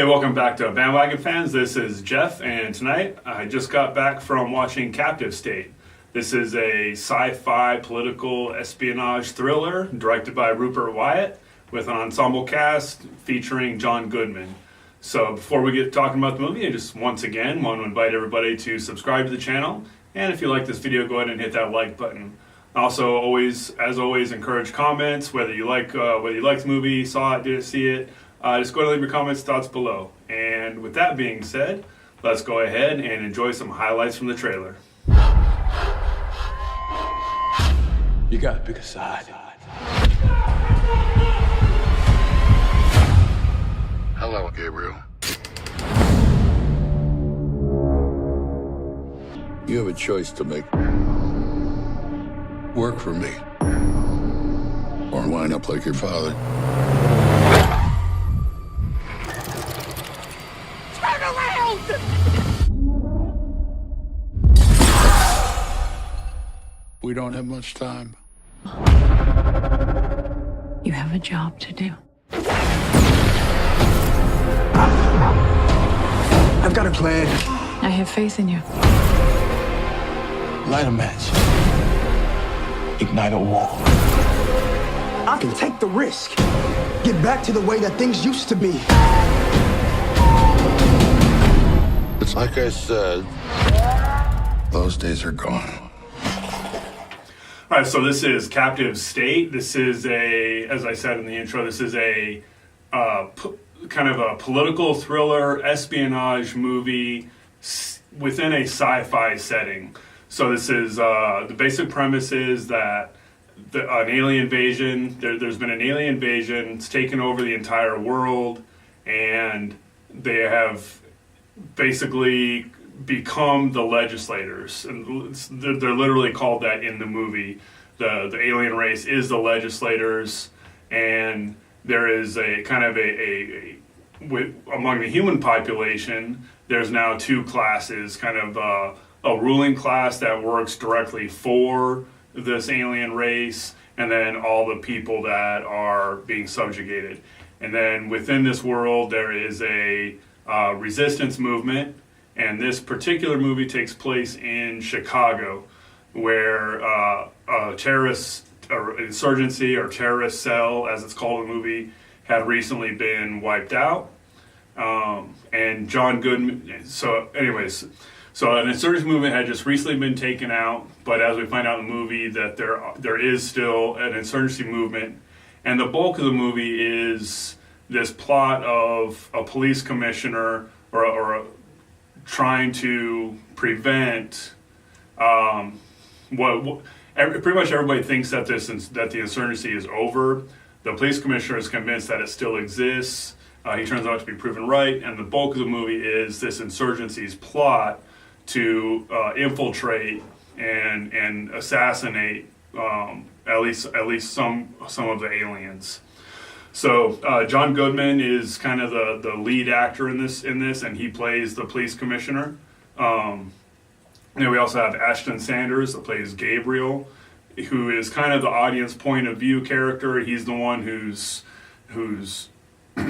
Welcome back to Bandwagon fans. This is Jeff, and tonight I just got back from watching Captive State. This is a sci-fi political espionage thriller directed by Rupert Wyatt with an ensemble cast featuring John Goodman. So before we get talking about the movie, I just once again want to invite everybody to subscribe to the channel, and if you like this video, go ahead and hit that like button. Also, as always, encourage comments, whether you like the movie, saw it, didn't see it. Just go ahead and leave your comments, thoughts below. And with that being said, let's go ahead and enjoy some highlights from the trailer. You gotta pick a side. Hello, Gabriel. You have a choice to make. Work for me. Or line up like your father. Turn around! We don't have much time. You have a job to do. I've got a plan. I have faith in you. Light a match. Ignite a war. I can take the risk. Get back to the way that things used to be. It's like I said, those days are gone. All right, so this is Captive State. This is as I said in the intro, this is a kind of a political thriller, espionage movie within a sci-fi setting. So this is, the basic premise is that an alien invasion, there's been an alien invasion, it's taken over the entire world, and they have basically become the legislators. And they're literally called that in the movie. The alien race is the legislators, and there is a kind of among the human population, there's now two classes, kind of a ruling class that works directly for this alien race, and then all the people that are being subjugated. And then within this world, there is a resistance movement, and this particular movie takes place in Chicago, where a terrorist or insurgency or terrorist cell, as it's called in the movie, had recently been wiped out. And John Goodman, so an insurgency movement had just recently been taken out, but as we find out in the movie that there is still an insurgency movement, and the bulk of the movie is this plot of a police commissioner or trying to prevent pretty much everybody thinks that the insurgency is over. The police commissioner is convinced that it still exists. He turns out to be proven right, and the bulk of the movie is this insurgency's plot to infiltrate and assassinate at least some of the aliens. So John Goodman is kind of the lead actor in this, and he plays the police commissioner. And we also have Ashton Sanders that plays Gabriel, who is kind of the audience point of view character. He's the one who's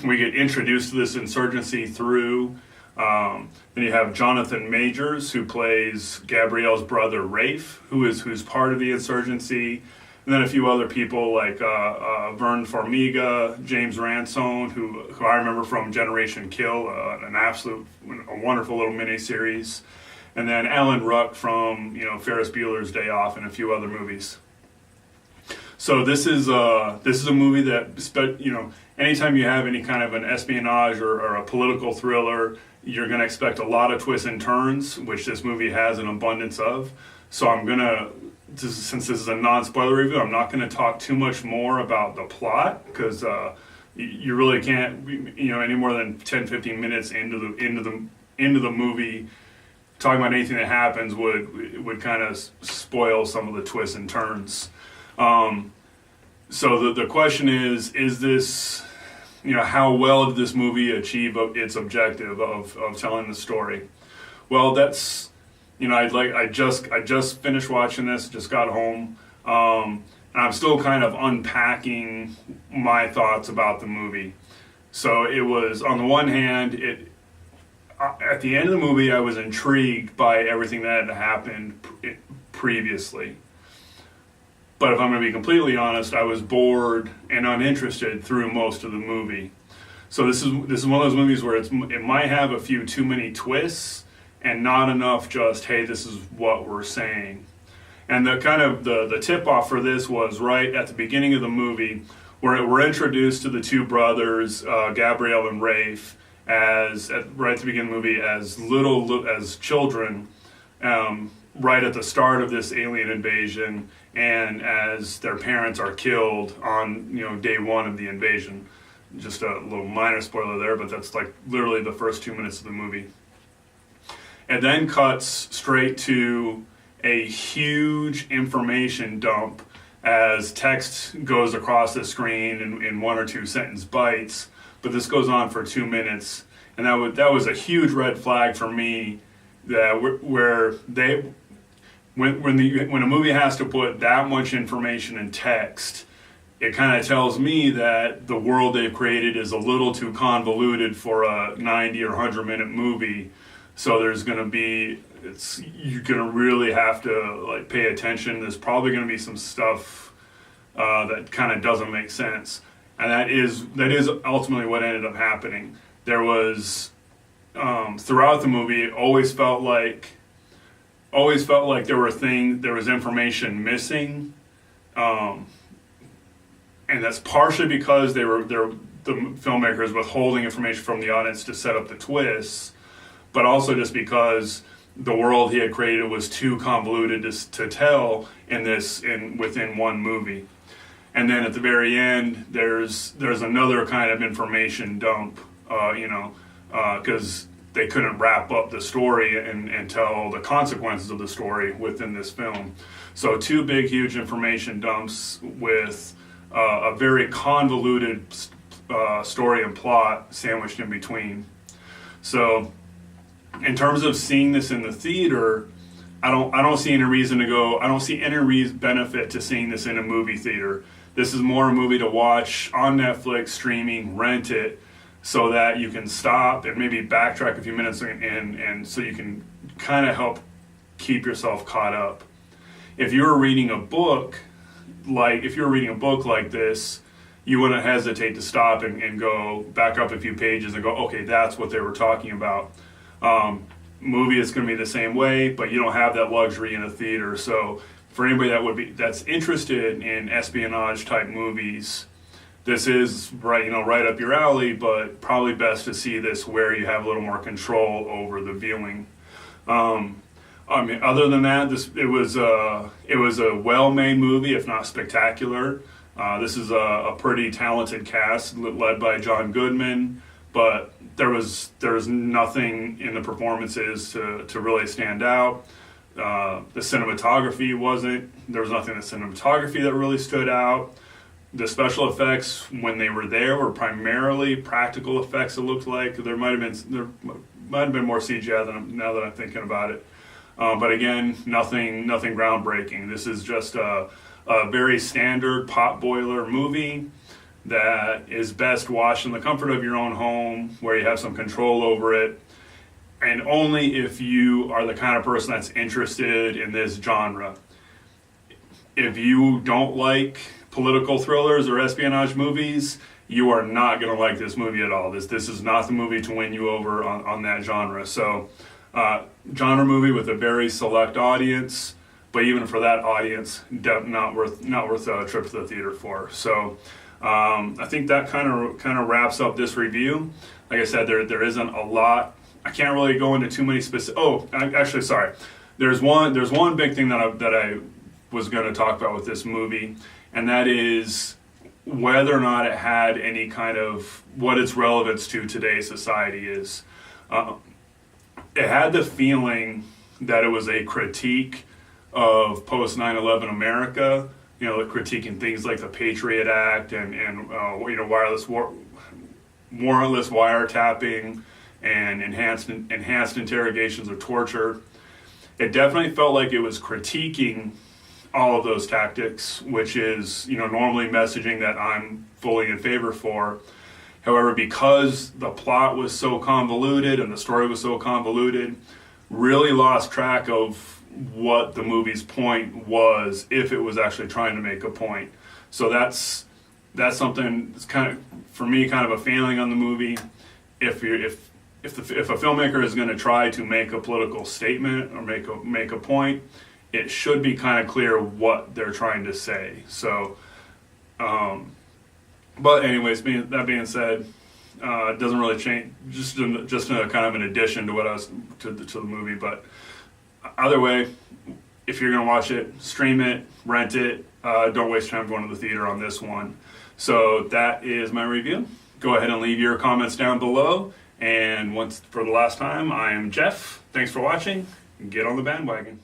we get introduced to this insurgency through. Then you have Jonathan Majors, who plays Gabriel's brother Rafe, who's part of the insurgency. And then a few other people like Vern Farmiga, James Ransone, who I remember from Generation Kill, a wonderful little miniseries. And then Alan Ruck from Ferris Bueller's Day Off and a few other movies. So this is a movie that anytime you have any kind of an espionage or a political thriller, you're going to expect a lot of twists and turns, which this movie has an abundance of. So since this is a non-spoiler review, I'm not going to talk too much more about the plot, because you really can't, any more than 10-15 minutes into the movie, talking about anything that happens would kind of spoil some of the twists and turns. So the question is this, how well did this movie achieve its objective of telling the story? Well, that's, I just finished watching this, just got home, and I'm still kind of unpacking my thoughts about the movie. So it was, on the one hand, at the end of the movie, I was intrigued by everything that had happened previously. But if I'm going to be completely honest, I was bored and uninterested through most of the movie. So this is one of those movies where it might have a few too many twists and not enough just, hey, this is what we're saying. And the kind of the tip off for this was right at the beginning of the movie, where we're introduced to the two brothers, Gabrielle and Rafe, right at the beginning of the movie as children, right at the start of this alien invasion, and as their parents are killed on day one of the invasion. Just a little minor spoiler there, but that's like literally the first 2 minutes of the movie. And then cuts straight to a huge information dump as text goes across the screen in 1 or 2 sentence bites, but this goes on for 2 minutes, and that was a huge red flag for me. That when a movie has to put that much information in text, it kind of tells me that the world they've created is a little too convoluted for a 90 or 100 minute movie. So there's going to be, you're going to really have to like pay attention. There's probably going to be some stuff that kind of doesn't make sense. And that is ultimately what ended up happening. There was, throughout the movie, it always felt like there was information missing. And that's partially because the filmmakers withholding information from the audience to set up the twists, but also just because the world he had created was too convoluted to tell within one movie. And then at the very end, there's another kind of information dump, because they couldn't wrap up the story and tell the consequences of the story within this film. So 2 big, huge information dumps with a very convoluted story and plot sandwiched in between. So, in terms of seeing this in the theater, I don't see any reason to go. I don't see any benefit to seeing this in a movie theater. This is more a movie to watch on Netflix, streaming, rent it, so that you can stop and maybe backtrack a few minutes and so you can kind of help keep yourself caught up. If you're reading a book like this, you wouldn't hesitate to stop and go back up a few pages and go, okay, that's what they were talking about. Movie is going to be the same way, but you don't have that luxury in a theater. So for anybody that's interested in espionage type movies, this is right up your alley, but probably best to see this where you have a little more control over the viewing. Other than that, it was a well-made movie, if not spectacular. This is a pretty talented cast led by John Goodman, but there was nothing in the performances to really stand out. The cinematography there was nothing in the cinematography that really stood out. The special effects, when they were there, were primarily practical effects. It looked like there might have been more CGI now that I'm thinking about it. But again, nothing groundbreaking. This is just a very standard potboiler movie that is best watched in the comfort of your own home, where you have some control over it, and only if you are the kind of person that's interested in this genre. If you don't like political thrillers or espionage movies, you are not going to like this movie at all. This is not the movie to win you over on that genre. So, genre movie with a very select audience, but even for that audience, not worth a trip to the theater for. So, I think that kind of wraps up this review. Like I said, there isn't a lot. I can't really go into too many specific. Oh, actually, sorry. There's one big thing that I was going to talk about with this movie, and that is whether or not it had any kind of what its relevance to today's society is. It had the feeling that it was a critique of post 9/11 America, critiquing things like the Patriot Act and warrantless wiretapping and enhanced interrogations or torture. It definitely felt like it was critiquing all of those tactics, which is normally messaging that I'm fully in favor for. However, because the plot was so convoluted and the story was so convoluted, really lost track of what the movie's point was, if it was actually trying to make a point. So that's something that's kind of, for me, kind of a failing on the movie. If a filmmaker is going to try to make a political statement or make a point, it should be kind of clear what they're trying to say. So, but anyways, that being said, it doesn't really change. Just a kind of an addition to what I was to the movie. But either way, if you're going to watch it, stream it, rent it. Don't waste time going to the theater on this one. So that is my review. Go ahead and leave your comments down below. And once for the last time, I am Jeff. Thanks for watching. Get on the bandwagon.